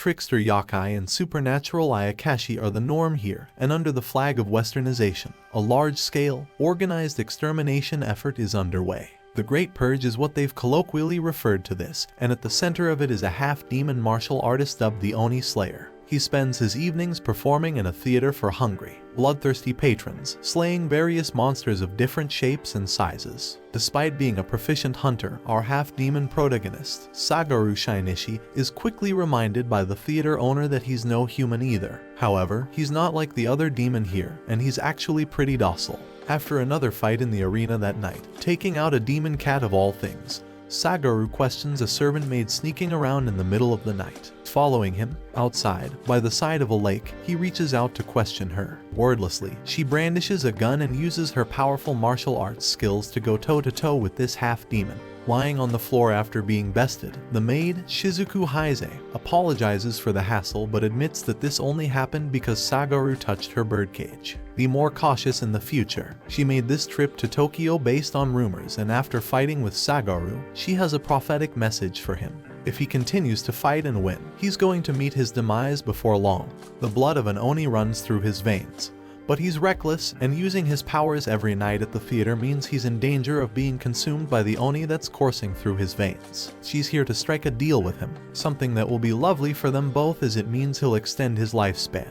trickster yokai and supernatural ayakashi are the norm here, and under the flag of westernization, a large-scale, organized extermination effort is underway. The Great Purge is what they've colloquially referred to this, and at the center of it is a half-demon martial artist dubbed the Oni Slayer. He spends his evenings performing in a theater for hungry, bloodthirsty patrons, slaying various monsters of different shapes and sizes. Despite being a proficient hunter, our half-demon protagonist, Sagaru Shinichi, is quickly reminded by the theater owner that he's no human either. However, he's not like the other demon here, and he's actually pretty docile. After another fight in the arena that night, taking out a demon cat of all things, Sagaru questions a servant maid sneaking around in the middle of the night. Following him, outside, by the side of a lake, he reaches out to question her. Wordlessly, she brandishes a gun and uses her powerful martial arts skills to go toe-to-toe with this half-demon. Lying on the floor after being bested, the maid, Shizuku Heise, apologizes for the hassle but admits that this only happened because Sagaru touched her birdcage. Be more cautious in the future. She made this trip to Tokyo based on rumors, and after fighting with Sagaru, she has a prophetic message for him. If he continues to fight and win, he's going to meet his demise before long. The blood of an Oni runs through his veins. But he's reckless, and using his powers every night at the theater means he's in danger of being consumed by the Oni that's coursing through his veins. She's here to strike a deal with him, something that will be lovely for them both as it means he'll extend his lifespan.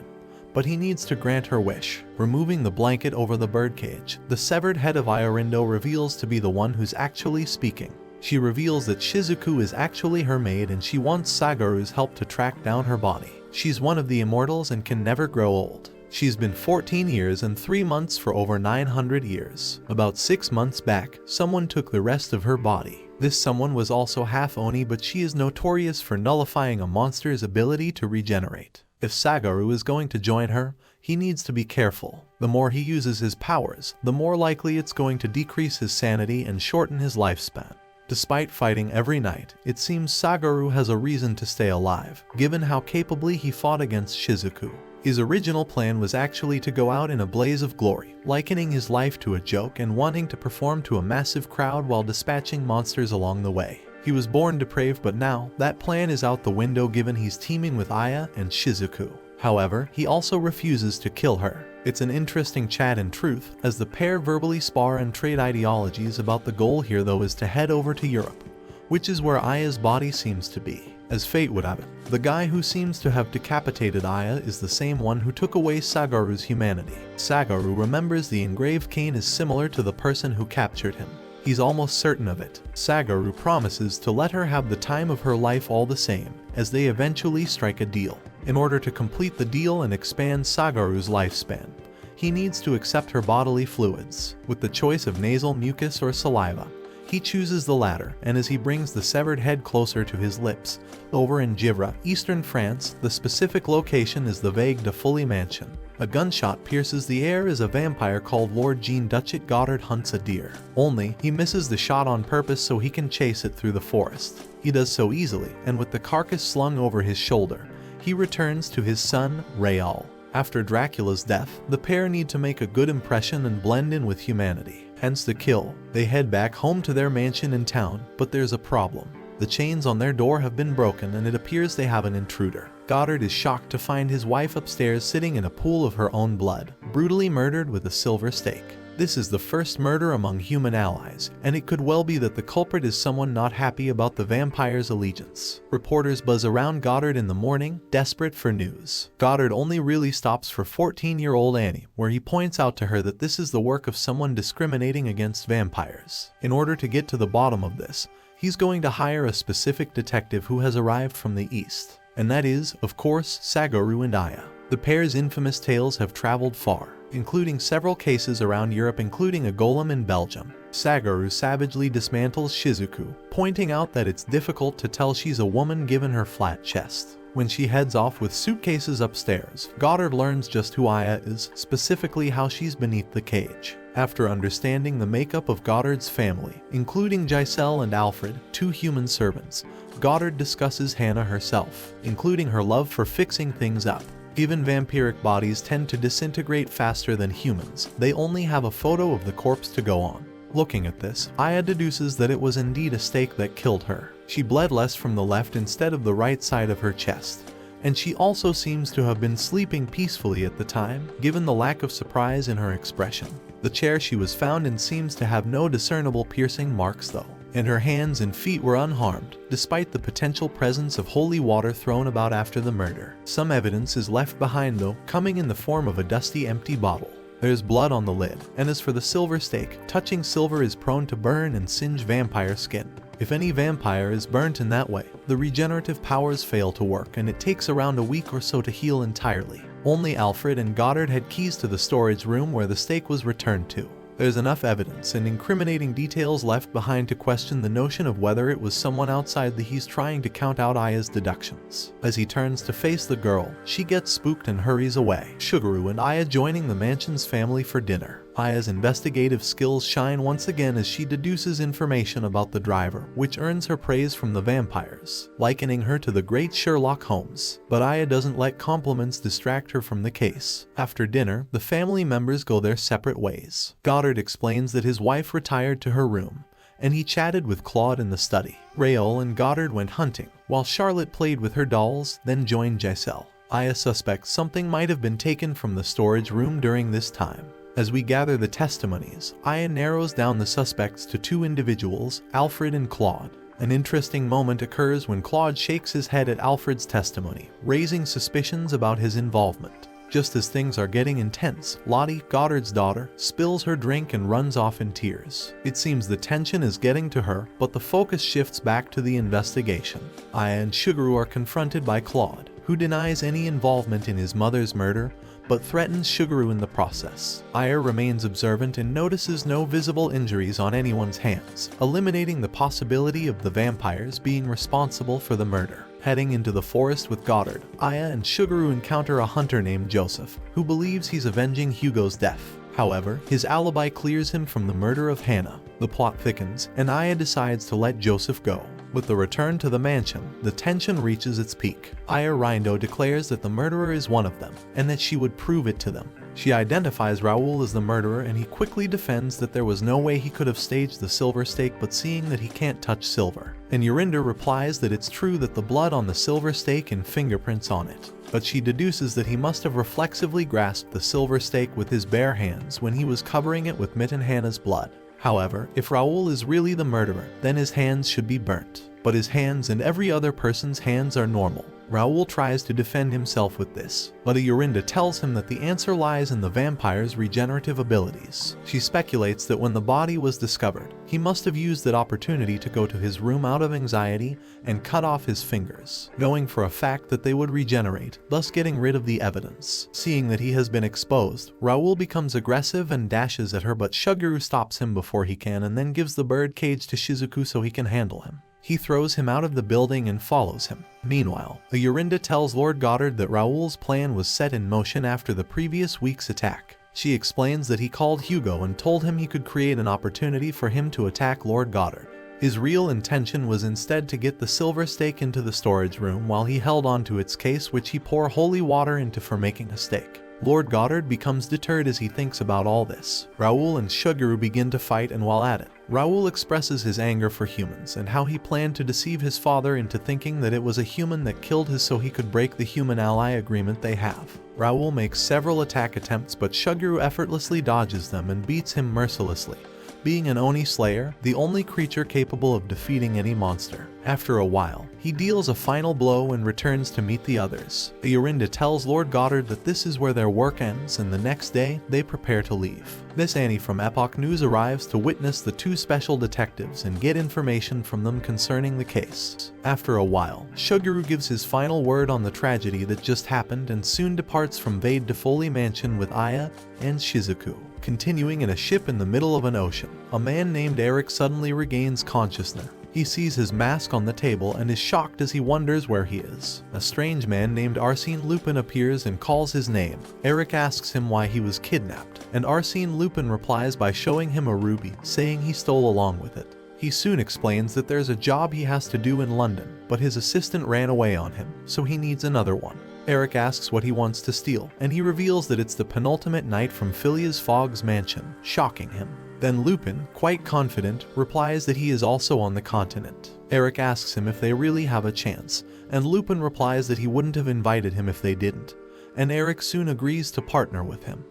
But he needs to grant her wish. Removing the blanket over the birdcage, the severed head of Iorindo reveals to be the one who's actually speaking. She reveals that Shizuku is actually her maid and she wants Sagaru's help to track down her body. She's one of the Immortals and can never grow old. She's been 14 years and 3 months for over 900 years. About 6 months back, someone took the rest of her body. This someone was also half Oni, but she is notorious for nullifying a monster's ability to regenerate. If Sagaru is going to join her, he needs to be careful. The more he uses his powers, the more likely it's going to decrease his sanity and shorten his lifespan. Despite fighting every night, it seems Sagaru has a reason to stay alive, given how capably he fought against Shizuku. His original plan was actually to go out in a blaze of glory, likening his life to a joke and wanting to perform to a massive crowd while dispatching monsters along the way. He was born depraved, but now, that plan is out the window given he's teaming with Aya and Shizuku. However, he also refuses to kill her. It's an interesting chat in truth, as the pair verbally spar and trade ideologies about the goal here though is to head over to Europe, which is where Aya's body seems to be. As fate would have it, the guy who seems to have decapitated Aya is the same one who took away Sagaru's humanity. Sagaru remembers the engraved cane is similar to the person who captured him. He's almost certain of it. Sagaru promises to let her have the time of her life all the same, as they eventually strike a deal. In order to complete the deal and expand Sagaru's lifespan, he needs to accept her bodily fluids, with the choice of nasal mucus or saliva. He chooses the latter, and as he brings the severed head closer to his lips, over in Givre, eastern France, the specific location is the Vague de Fully mansion. A gunshot pierces the air as a vampire called Lord Jean Duchet Goddard hunts a deer. Only, he misses the shot on purpose so he can chase it through the forest. He does so easily, and with the carcass slung over his shoulder, he returns to his son, Raoul. After Dracula's death, the pair need to make a good impression and blend in with humanity. Hence the kill. They head back home to their mansion in town, but there's a problem. The chains on their door have been broken and it appears they have an intruder. Goddard is shocked to find his wife upstairs sitting in a pool of her own blood, brutally murdered with a silver stake. This is the first murder among human allies, and it could well be that the culprit is someone not happy about the vampire's allegiance. Reporters buzz around Goddard in the morning, desperate for news. Goddard only really stops for 14-year-old Annie, where he points out to her that this is the work of someone discriminating against vampires. In order to get to the bottom of this, he's going to hire a specific detective who has arrived from the east. And that is, of course, Sagaru and Aya. The pair's infamous tales have traveled far, including several cases around Europe, including a golem in Belgium. Sagaru savagely dismantles Shizuku, pointing out that it's difficult to tell she's a woman given her flat chest. When she heads off with suitcases upstairs, Goddard learns just who Aya is, specifically how she's beneath the cage. After understanding the makeup of Goddard's family, including Giselle and Alfred, 2 human servants, Goddard discusses Hannah herself, including her love for fixing things up. Given vampiric bodies tend to disintegrate faster than humans, they only have a photo of the corpse to go on. Looking at this, Aya deduces that it was indeed a stake that killed her. She bled less from the left instead of the right side of her chest, and she also seems to have been sleeping peacefully at the time, given the lack of surprise in her expression. The chair she was found in seems to have no discernible piercing marks though, and her hands and feet were unharmed, despite the potential presence of holy water thrown about after the murder. Some evidence is left behind though, coming in the form of a dusty empty bottle. There's blood on the lid, and as for the silver stake, touching silver is prone to burn and singe vampire skin. If any vampire is burnt in that way, the regenerative powers fail to work and it takes around a week or so to heal entirely. Only Alfred and Goddard had keys to the storage room where the stake was returned to. There's enough evidence and incriminating details left behind to question the notion of whether it was someone outside the he's trying to count out Aya's deductions. As he turns to face the girl, she gets spooked and hurries away, Shuguru and Aya joining the mansion's family for dinner. Aya's investigative skills shine once again as she deduces information about the driver, which earns her praise from the vampires, likening her to the great Sherlock Holmes. But Aya doesn't let compliments distract her from the case. After dinner, the family members go their separate ways. Goddard explains that his wife retired to her room, and he chatted with Claude in the study. Raoul and Goddard went hunting, while Charlotte played with her dolls, then joined Giselle. Aya suspects something might have been taken from the storage room during this time. As we gather the testimonies, Aya narrows down the suspects to two individuals, Alfred and Claude. An interesting moment occurs when Claude shakes his head at Alfred's testimony, raising suspicions about his involvement. Just as things are getting intense, Lottie, Goddard's daughter, spills her drink and runs off in tears. It seems the tension is getting to her, but the focus shifts back to the investigation. Aya and Shuguru are confronted by Claude, who denies any involvement in his mother's murder, but threatens Shuguru in the process. Aya remains observant and notices no visible injuries on anyone's hands, eliminating the possibility of the vampires being responsible for the murder. Heading into the forest with Goddard, Aya and Shuguru encounter a hunter named Joseph, who believes he's avenging Hugo's death. However, his alibi clears him from the murder of Hannah. The plot thickens, and Aya decides to let Joseph go. With the return to the mansion, the tension reaches its peak. Aya Rindo declares that the murderer is one of them, and that she would prove it to them. She identifies Raoul as the murderer, and he quickly defends that there was no way he could have staged the silver stake, but seeing that he can't touch silver. And Yorinda replies that it's true that the blood on the silver stake and fingerprints on it, but she deduces that he must have reflexively grasped the silver stake with his bare hands when he was covering it with Mitten Hannah's blood. However, if Raoul is really the murderer, then his hands should be burnt. But his hands and every other person's hands are normal. Raoul tries to defend himself with this, but Yorinda tells him that the answer lies in the vampire's regenerative abilities. She speculates that when the body was discovered, he must have used that opportunity to go to his room out of anxiety and cut off his fingers, knowing for a fact that they would regenerate, thus getting rid of the evidence. Seeing that he has been exposed, Raoul becomes aggressive and dashes at her, but Shuguru stops him before he can and then gives the bird cage to Shizuku so he can handle him. He throws him out of the building and follows him. Meanwhile, Yorinda tells Lord Goddard that Raoul's plan was set in motion after the previous week's attack. She explains that he called Hugo and told him he could create an opportunity for him to attack Lord Goddard. His real intention was instead to get the silver stake into the storage room while he held onto its case, which he poured holy water into for making a stake. Lord Goddard becomes deterred as he thinks about all this. Raoul and Shuguru begin to fight, and while at it, Raoul expresses his anger for humans and how he planned to deceive his father into thinking that it was a human that killed his so he could break the human ally agreement they have. Raoul makes several attack attempts, but Shuguru effortlessly dodges them and beats him mercilessly, being an Oni Slayer, the only creature capable of defeating any monster. After a while, he deals a final blow and returns to meet the others. Yorinda tells Lord Goddard that this is where their work ends, and the next day, they prepare to leave. Miss Annie from Epoch News arrives to witness the two special detectives and get information from them concerning the case. After a while, Shuguru gives his final word on the tragedy that just happened and soon departs from Vade de Foley Mansion with Aya and Shizuku. Continuing in a ship in the middle of an ocean, a man named Eric suddenly regains consciousness. He sees his mask on the table and is shocked as he wonders where he is. A strange man named Arsene Lupin appears and calls his name. Eric asks him why he was kidnapped, and Arsene Lupin replies by showing him a ruby, saying he stole along with it. He soon explains that there's a job he has to do in London, but his assistant ran away on him, so he needs another one. Eric asks what he wants to steal, and he reveals that it's the penultimate night from Phileas Fogg's mansion, shocking him. Then Lupin, quite confident, replies that he is also on the continent. Eric asks him if they really have a chance, and Lupin replies that he wouldn't have invited him if they didn't, and Eric soon agrees to partner with him.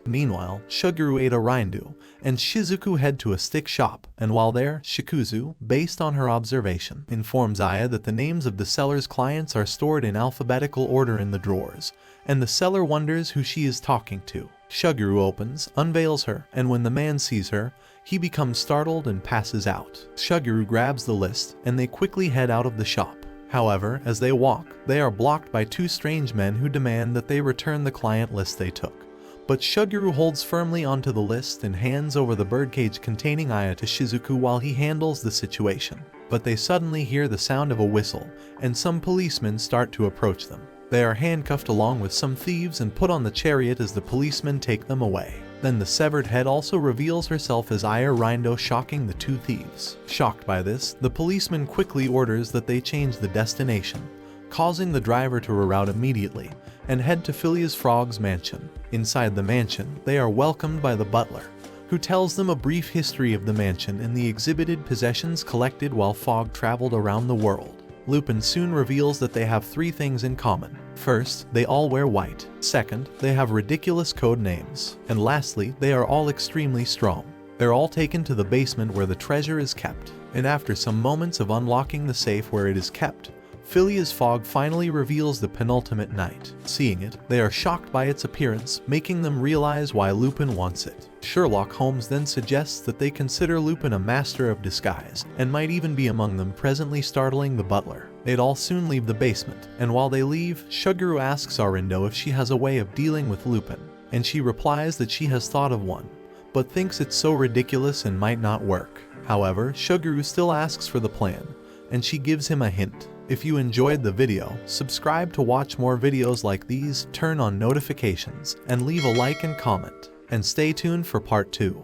Meanwhile, Shuguru ate a Rindu, and Shizuku head to a stick shop, and while there, Shikuzu, based on her observation, informs Aya that the names of the seller's clients are stored in alphabetical order in the drawers, and the seller wonders who she is talking to. Shuguru opens, unveils her, and when the man sees her, he becomes startled and passes out. Shuguru grabs the list, and they quickly head out of the shop. However, as they walk, they are blocked by two strange men who demand that they return the client list they took. But Shuguru holds firmly onto the list and hands over the birdcage containing Aya to Shizuku while he handles the situation. But they suddenly hear the sound of a whistle, and some policemen start to approach them. They are handcuffed along with some thieves and put on the chariot as the policemen take them away. Then the severed head also reveals herself as Aya Rindo, shocking the two thieves. Shocked by this, the policeman quickly orders that they change the destination, causing the driver to reroute immediately and head to Phileas Fogg's mansion. Inside the mansion, they are welcomed by the butler, who tells them a brief history of the mansion and the exhibited possessions collected while Fogg traveled around the world. Lupin soon reveals that they have three things in common. First, they all wear white. Second, they have ridiculous code names. And lastly, they are all extremely strong. They're all taken to the basement where the treasure is kept. And after some moments of unlocking the safe where it is kept, Phileas Fogg finally reveals the penultimate night. Seeing it, they are shocked by its appearance, making them realize why Lupin wants it. Sherlock Holmes then suggests that they consider Lupin a master of disguise, and might even be among them, presently startling the butler. They'd all soon leave the basement, and while they leave, Shuguru asks Arindo if she has a way of dealing with Lupin, and she replies that she has thought of one, but thinks it's so ridiculous and might not work. However, Shuguru still asks for the plan, and she gives him a hint. If you enjoyed the video, subscribe to watch more videos like these, turn on notifications, and leave a like and comment. And stay tuned for part 2.